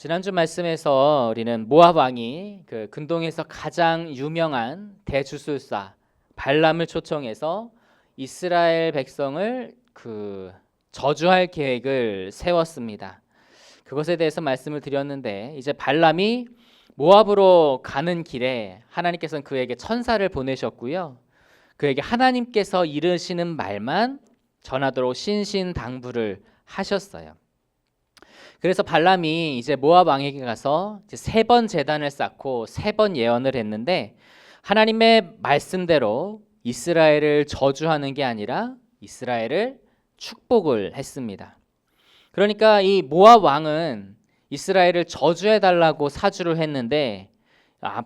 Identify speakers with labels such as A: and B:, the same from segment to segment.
A: 지난주 말씀에서 우리는 모압 왕이 그 근동에서 가장 유명한 대주술사 발람을 초청해서 이스라엘 백성을 저주할 계획을 세웠습니다. 그것에 대해서 말씀을 드렸는데, 이제 발람이 모압으로 가는 길에 하나님께서는 그에게 천사를 보내셨고요. 그에게 하나님께서 이르시는 말만 전하도록 신신당부를 하셨어요. 그래서 발람이 이제 모압 왕에게 가서 3번 제단을 쌓고 3번 예언을 했는데, 하나님의 말씀대로 이스라엘을 저주하는 게 아니라 이스라엘을 축복을 했습니다. 그러니까 이 모압 왕은 이스라엘을 저주해 달라고 사주를 했는데,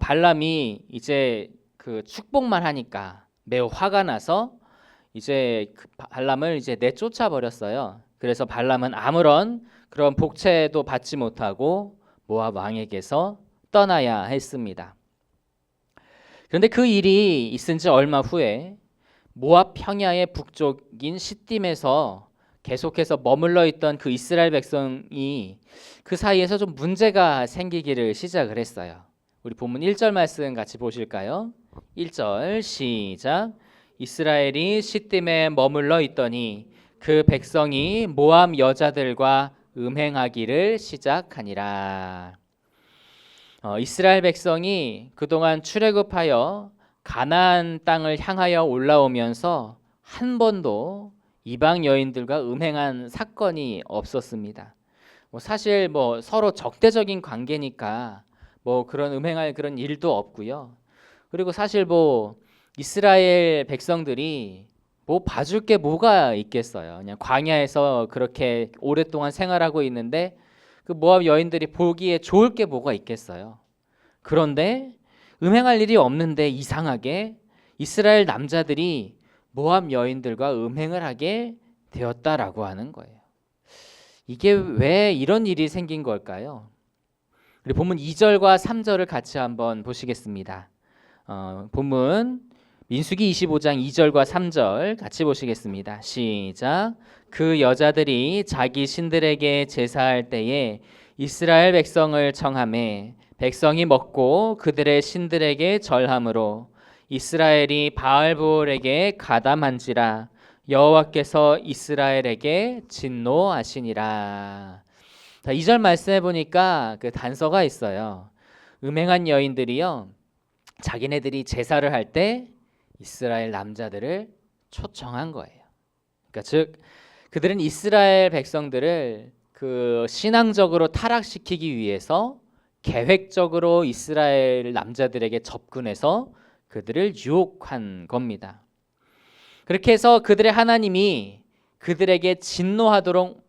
A: 발람이 이제 그 축복만 하니까 매우 화가 나서 이제 발람을 이제 내쫓아 버렸어요. 그래서 발람은 아무런 그런 복채도 받지 못하고 모압 왕에게서 떠나야 했습니다. 그런데 그 일이 있은 지 얼마 후에 모압 평야의 북쪽인 시딤에서 계속해서 머물러 있던 그 이스라엘 백성이 그 사이에서 좀 문제가 생기기를 시작을 했어요. 우리 본문 1절 말씀 같이 보실까요? 1절 시작. 이스라엘이 시딤에 머물러 있더니 그 백성이 모압 여자들과 음행하기를 시작하니라. 이스라엘 백성이 그동안 출애굽하여 가나안 땅을 향하여 올라오면서 한 번도 이방 여인들과 음행한 사건이 없었습니다. 사실 서로 적대적인 관계니까 그런 음행할 그런 일도 없고요. 그리고 사실 이스라엘 백성들이 봐줄 게 뭐가 있겠어요. 그냥 광야에서 그렇게 오랫동안 생활하고 있는데 그 모압 여인들이 보기에 좋을 게 뭐가 있겠어요. 그런데 음행할 일이 없는데 이상하게 이스라엘 남자들이 모압 여인들과 음행을 하게 되었다라고 하는 거예요. 이게 왜 이런 일이 생긴 걸까요? 우리 본문 2절과 3절을 같이 한번 보시겠습니다. 본문 민수기 25장 2절과 3절 같이 보시겠습니다. 시작. 그 여자들이 자기 신들에게 제사할 때에 이스라엘 백성을 청하매 백성이 먹고 그들의 신들에게 절함으로 이스라엘이 바알보올에게 가담한지라 여호와께서 이스라엘에게 진노하시니라. 2절 말씀해 보니까 그 단서가 있어요. 음행한 여인들이요, 자기네들이 제사를 할 때 이스라엘 남자들을 초청한 거예요. 그러니까 즉 그들은 이스라엘 백성들을 그 신앙적으로 타락시키기 위해서 계획적으로 이스라엘 남자들에게 접근해서 그들을 유혹한 겁니다. 그렇게 해서 그들의 하나님이 그들에게 진노하도록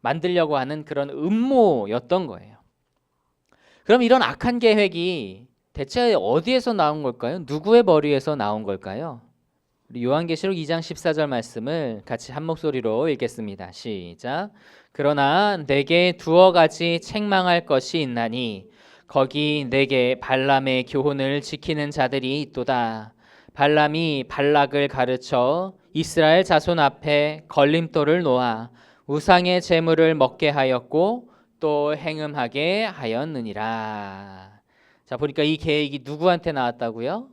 A: 만들려고 하는 그런 음모였던 거예요. 그럼 이런 악한 계획이 대체 어디에서 나온 걸까요? 누구의 머리에서 나온 걸까요? 우리 요한계시록 2장 14절 말씀을 같이 한 목소리로 읽겠습니다. 시작. 그러나 내게 2가지 책망할 것이 있나니 거기 내게 발람의 교훈을 지키는 자들이 있도다. 발람이 발락을 가르쳐 이스라엘 자손 앞에 걸림돌을 놓아 우상의 제물을 먹게 하였고 또 행음하게 하였느니라. 자, 보니까 이 계획이 누구한테 나왔다고요?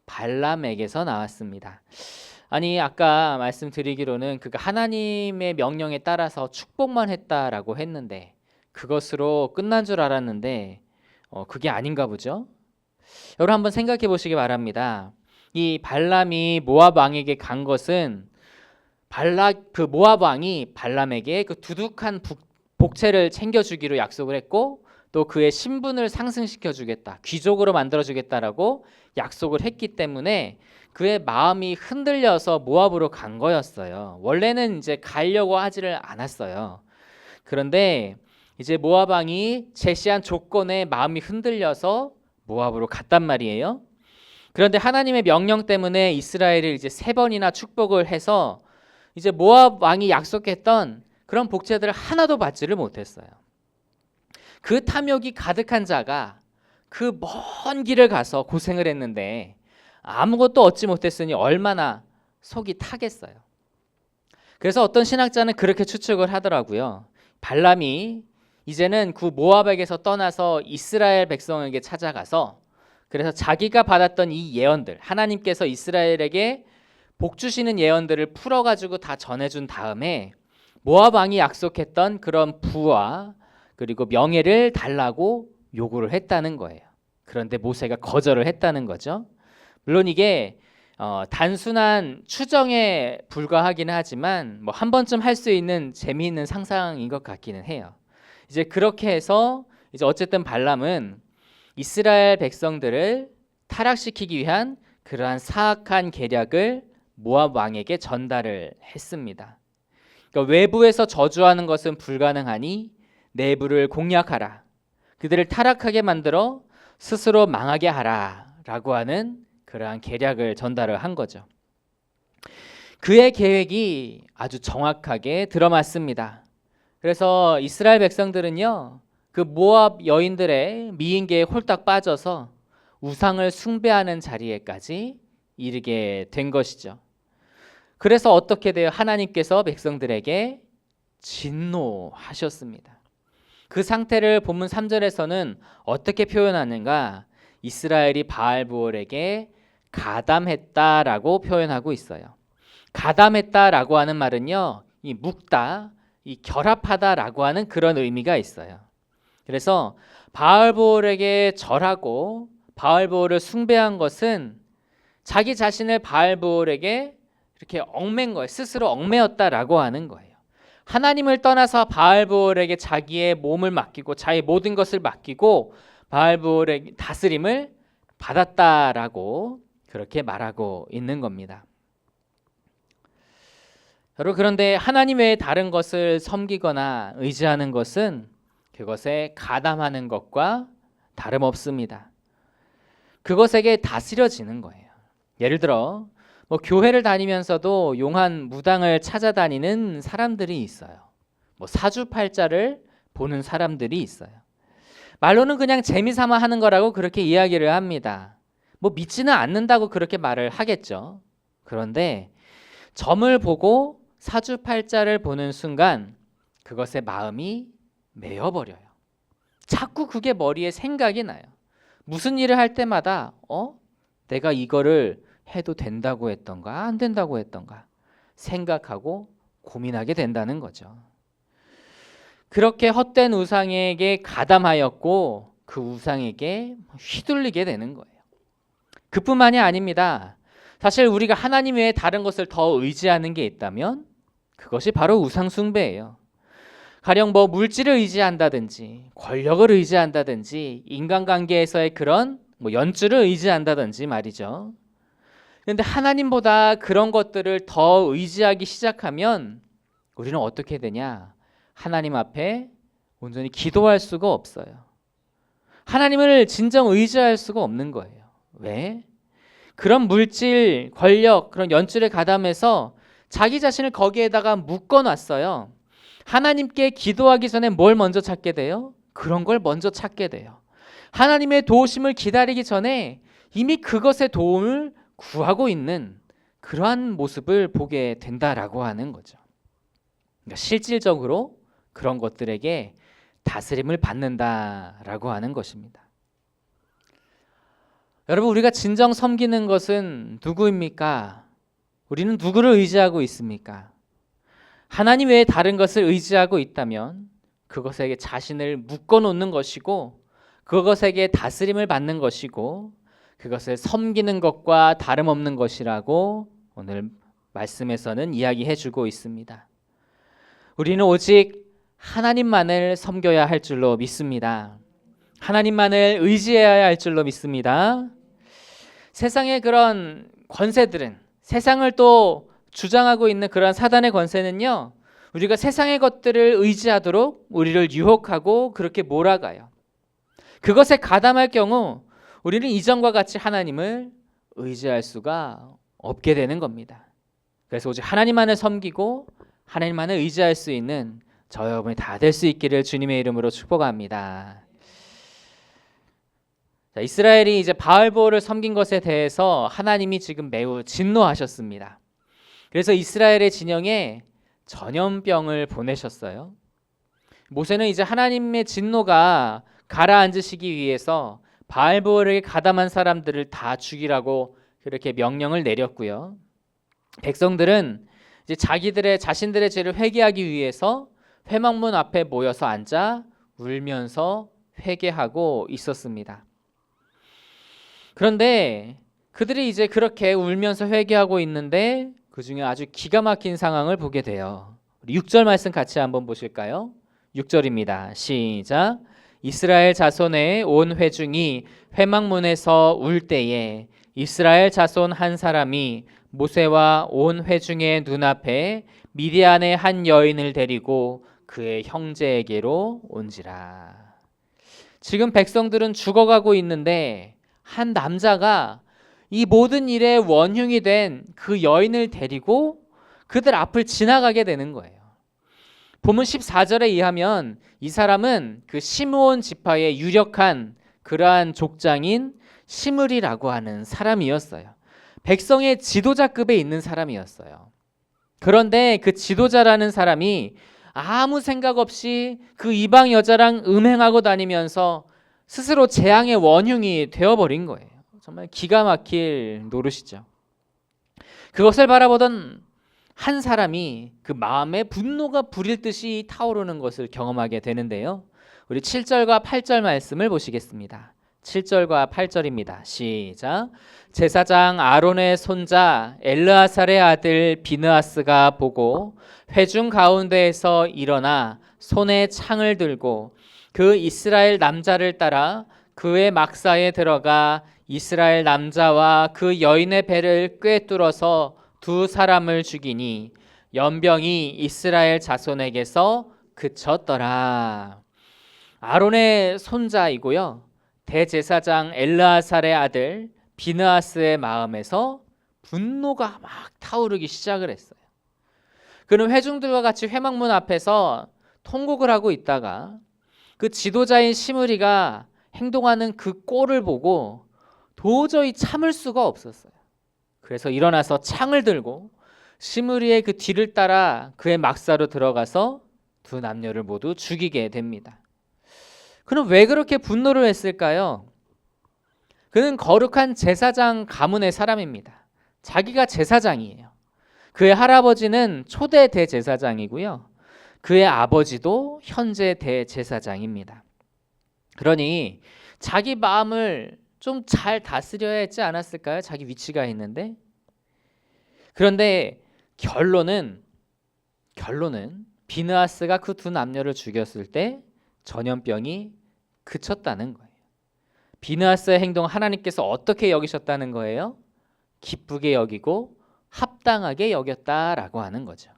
A: 발람에게서 나왔습니다. 아니, 아까 말씀드리기로는 그가 하나님의 명령에 따라서 축복만 했다라고 했는데 그것으로 끝난 줄 알았는데 그게 아닌가 보죠. 여러분 한번 생각해 보시기 바랍니다. 이 발람이 모압 왕에게 간 것은 그 모압 왕이 발람에게 그 두둑한 복채를 챙겨주기로 약속을 했고 또 그의 신분을 상승시켜 주겠다, 귀족으로 만들어 주겠다라고 약속을 했기 때문에 그의 마음이 흔들려서 모압으로 간 거였어요. 원래는 이제 가려고 하지를 않았어요. 그런데 이제 모압 왕이 제시한 조건에 마음이 흔들려서 모압으로 갔단 말이에요. 그런데 하나님의 명령 때문에 이스라엘을 이제 3번이나 축복을 해서 이제 모압 왕이 약속했던 그런 복채들을 하나도 받지를 못했어요. 그 탐욕이 가득한 자가 그 먼 길을 가서 고생을 했는데 아무것도 얻지 못했으니 얼마나 속이 타겠어요. 그래서 어떤 신학자는 그렇게 추측을 하더라고요. 발람이 이제는 그 모압에게서 떠나서 이스라엘 백성에게 찾아가서 그래서 자기가 받았던 이 예언들, 하나님께서 이스라엘에게 복 주시는 예언들을 풀어가지고 다 전해준 다음에 모압 왕이 약속했던 그런 부와 그리고 명예를 달라고 요구를 했다는 거예요. 그런데 모세가 거절을 했다는 거죠. 물론 이게 단순한 추정에 불과하긴 하지만 뭐 한 번쯤 할 수 있는 재미있는 상상인 것 같기는 해요. 이제 그렇게 해서 이제 어쨌든 발람은 이스라엘 백성들을 타락시키기 위한 그러한 사악한 계략을 모압 왕에게 전달을 했습니다. 그러니까 외부에서 저주하는 것은 불가능하니 내부를 공략하라. 그들을 타락하게 만들어 스스로 망하게 하라라고 하는 그러한 계략을 전달을 한 거죠. 그의 계획이 아주 정확하게 들어맞습니다. 그래서 이스라엘 백성들은요, 그 모압 여인들의 미인계에 홀딱 빠져서 우상을 숭배하는 자리에까지 이르게 된 것이죠. 그래서 어떻게 돼요? 하나님께서 백성들에게 진노하셨습니다. 그 상태를 본문 3절에서는 어떻게 표현하는가? 이스라엘이 바알브올에게 가담했다라고 표현하고 있어요. 가담했다라고 하는 말은요, 이 묶다, 이 결합하다라고 하는 그런 의미가 있어요. 그래서 바알브올에게 절하고 바알브올을 숭배한 것은 자기 자신을 바알브올에게 이렇게 얽맨 거예요. 스스로 얽매였다라고 하는 거예요. 하나님을 떠나서 바알브올에게 자기의 몸을 맡기고 자기 모든 것을 맡기고 바알브올의 다스림을 받았다라고 그렇게 말하고 있는 겁니다. 여러분, 그런데 하나님 외에 다른 것을 섬기거나 의지하는 것은 그것에 가담하는 것과 다름없습니다. 그것에게 다스려지는 거예요. 예를 들어 뭐 교회를 다니면서도 용한 무당을 찾아다니는 사람들이 있어요. 뭐 사주팔자를 보는 사람들이 있어요. 말로는 그냥 재미삼아 하는 거라고 그렇게 이야기를 합니다. 뭐 믿지는 않는다고 그렇게 말을 하겠죠. 그런데 점을 보고 사주팔자를 보는 순간 그것에 마음이 메어버려요. 자꾸 그게 머리에 생각이 나요. 무슨 일을 할 때마다 내가 이거를 해도 된다고 했던가 안 된다고 했던가 생각하고 고민하게 된다는 거죠. 그렇게 헛된 우상에게 가담하였고 그 우상에게 휘둘리게 되는 거예요. 그뿐만이 아닙니다. 사실 우리가 하나님 외에 다른 것을 더 의지하는 게 있다면 그것이 바로 우상 숭배예요. 가령 뭐 물질을 의지한다든지 권력을 의지한다든지 인간관계에서의 그런 뭐 연주를 의지한다든지 말이죠. 그런데 하나님보다 그런 것들을 더 의지하기 시작하면 우리는 어떻게 되냐? 하나님 앞에 온전히 기도할 수가 없어요. 하나님을 진정 의지할 수가 없는 거예요. 왜? 그런 물질, 권력, 그런 연줄에 가담해서 자기 자신을 거기에다가 묶어놨어요. 하나님께 기도하기 전에 뭘 먼저 찾게 돼요? 그런 걸 먼저 찾게 돼요. 하나님의 도우심을 기다리기 전에 이미 그것의 도움을 구하고 있는 그러한 모습을 보게 된다라고 하는 거죠. 그러니까 실질적으로 그런 것들에게 다스림을 받는다라고 하는 것입니다. 여러분, 우리가 진정 섬기는 것은 누구입니까? 우리는 누구를 의지하고 있습니까? 하나님 외에 다른 것을 의지하고 있다면 그것에게 자신을 묶어놓는 것이고 그것에게 다스림을 받는 것이고 그것을 섬기는 것과 다름없는 것이라고 오늘 말씀에서는 이야기해주고 있습니다. 우리는 오직 하나님만을 섬겨야 할 줄로 믿습니다. 하나님만을 의지해야 할 줄로 믿습니다. 세상의 그런 권세들은, 세상을 또 주장하고 있는 그런 사단의 권세는요, 우리가 세상의 것들을 의지하도록 우리를 유혹하고 그렇게 몰아가요. 그것에 가담할 경우 우리는 이전과 같이 하나님을 의지할 수가 없게 되는 겁니다. 그래서 오직 하나님만을 섬기고 하나님만을 의지할 수 있는 저 여러분이 다 될 수 있기를 주님의 이름으로 축복합니다. 자, 이스라엘이 이제 바알보를 섬긴 것에 대해서 하나님이 지금 매우 진노하셨습니다. 그래서 이스라엘의 진영에 전염병을 보내셨어요. 모세는 이제 하나님의 진노가 가라앉으시기 위해서 바알보르에 가담한 사람들을 다 죽이라고 그렇게 명령을 내렸고요. 백성들은 이제 자신들의 죄를 회개하기 위해서 회막문 앞에 모여서 앉아 울면서 회개하고 있었습니다. 그런데 그들이 이제 그렇게 울면서 회개하고 있는데 그 중에 아주 기가 막힌 상황을 보게 돼요. 우리 6절 말씀 같이 한번 보실까요? 6절입니다. 시작. 이스라엘 자손의 온 회중이 회막문에서 울 때에 이스라엘 자손 한 사람이 모세와 온 회중의 눈앞에 미디안의 한 여인을 데리고 그의 형제에게로 온지라. 지금 백성들은 죽어가고 있는데 한 남자가 이 모든 일의 원흉이 된 그 여인을 데리고 그들 앞을 지나가게 되는 거예요. 본문 14절에 의하면 이 사람은 그 시므온 지파의 유력한 그러한 족장인 시므리라고 하는 사람이었어요. 백성의 지도자급에 있는 사람이었어요. 그런데 그 지도자라는 사람이 아무 생각 없이 그 이방 여자랑 음행하고 다니면서 스스로 재앙의 원흉이 되어버린 거예요. 정말 기가 막힐 노릇이죠. 그것을 바라보던 한 사람이 그 마음에 분노가 불일 듯이 타오르는 것을 경험하게 되는데요. 우리 7절과 8절 말씀을 보시겠습니다. 7절과 8절입니다. 시작. 제사장 아론의 손자 엘르아살의 아들 비느하스가 보고 회중 가운데에서 일어나 손에 창을 들고 그 이스라엘 남자를 따라 그의 막사에 들어가 이스라엘 남자와 그 여인의 배를 꿰뚫어서 두 사람을 죽이니 연병이 이스라엘 자손에게서 그쳤더라. 아론의 손자이고요, 대제사장 엘르아살의 아들 비느하스의 마음에서 분노가 막 타오르기 시작을 했어요. 그는 회중들과 같이 회막문 앞에서 통곡을 하고 있다가 그 지도자인 시므리가 행동하는 그 꼴을 보고 도저히 참을 수가 없었어요. 그래서 일어나서 창을 들고 시므리의 그 뒤를 따라 그의 막사로 들어가서 두 남녀를 모두 죽이게 됩니다. 그는 왜 그렇게 분노를 했을까요? 그는 거룩한 제사장 가문의 사람입니다. 자기가 제사장이에요. 그의 할아버지는 초대 대제사장이고요, 그의 아버지도 현재 대제사장입니다. 그러니 자기 마음을 좀 잘 다스려야 했지 않았을까요? 자기 위치가 있는데. 그런데 결론은 비느하스가 그 두 남녀를 죽였을 때 전염병이 그쳤다는 거예요. 비느하스의 행동 하나님께서 어떻게 여기셨다는 거예요? 기쁘게 여기고 합당하게 여겼다라고 하는 거죠.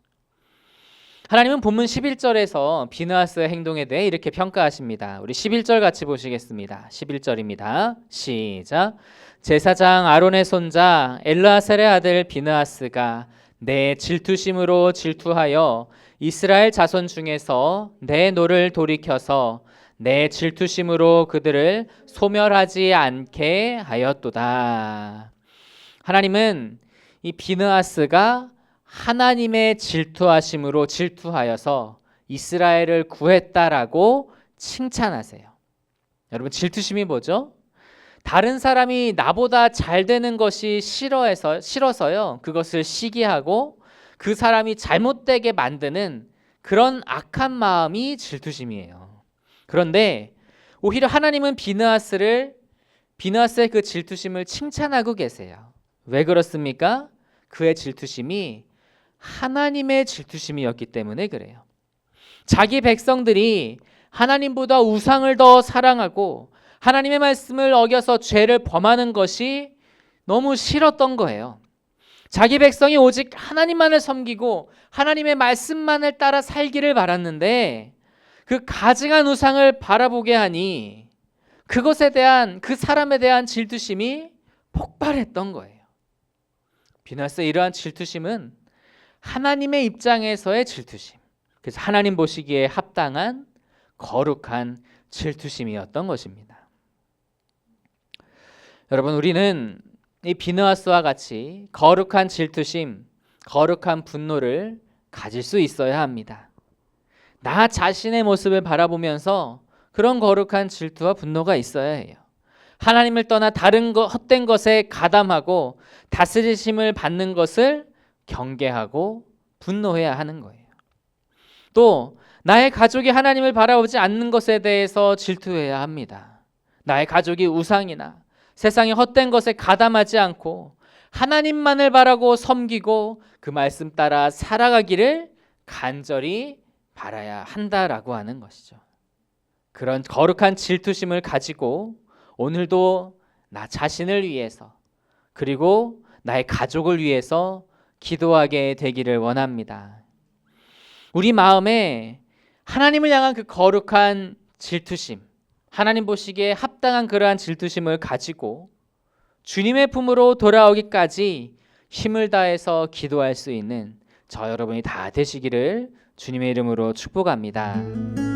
A: 하나님은 본문 11절에서 비느하스의 행동에 대해 이렇게 평가하십니다. 우리 11절 같이 보시겠습니다. 11절입니다. 시작. 제사장 아론의 손자 엘르아살의 아들 비느하스가 내 질투심으로 질투하여 이스라엘 자손 중에서 내 노를 돌이켜서 내 질투심으로 그들을 소멸하지 않게 하였도다. 하나님은 이 비느하스가 하나님의 질투하심으로 질투하여서 이스라엘을 구했다라고 칭찬하세요. 여러분, 질투심이 뭐죠? 다른 사람이 나보다 잘 되는 것이 싫어서요, 그것을 시기하고 그 사람이 잘못되게 만드는 그런 악한 마음이 질투심이에요. 그런데 오히려 하나님은 비느하스의 그 질투심을 칭찬하고 계세요. 왜 그렇습니까? 그의 질투심이 하나님의 질투심이었기 때문에 그래요. 자기 백성들이 하나님보다 우상을 더 사랑하고 하나님의 말씀을 어겨서 죄를 범하는 것이 너무 싫었던 거예요. 자기 백성이 오직 하나님만을 섬기고 하나님의 말씀만을 따라 살기를 바랐는데 그 가증한 우상을 바라보게 하니 그것에 대한, 그 사람에 대한 질투심이 폭발했던 거예요. 비느하스의 이러한 질투심은 하나님의 입장에서의 질투심, 그래서 하나님 보시기에 합당한 거룩한 질투심이었던 것입니다. 여러분, 우리는 이 비느하스와 같이 거룩한 질투심, 거룩한 분노를 가질 수 있어야 합니다. 나 자신의 모습을 바라보면서 그런 거룩한 질투와 분노가 있어야 해요. 하나님을 떠나 다른 헛된 것에 가담하고 다스리심을 받는 것을 경계하고 분노해야 하는 거예요. 또 나의 가족이 하나님을 바라보지 않는 것에 대해서 질투해야 합니다. 나의 가족이 우상이나 세상의 헛된 것에 가담하지 않고 하나님만을 바라고 섬기고 그 말씀 따라 살아가기를 간절히 바라야 한다라고 하는 것이죠. 그런 거룩한 질투심을 가지고 오늘도 나 자신을 위해서 그리고 나의 가족을 위해서 기도하게 되기를 원합니다. 우리 마음에 하나님을 향한 그 거룩한 질투심, 하나님 보시기에 합당한 그러한 질투심을 가지고 주님의 품으로 돌아오기까지 힘을 다해서 기도할 수 있는 저 여러분이 다 되시기를 주님의 이름으로 축복합니다.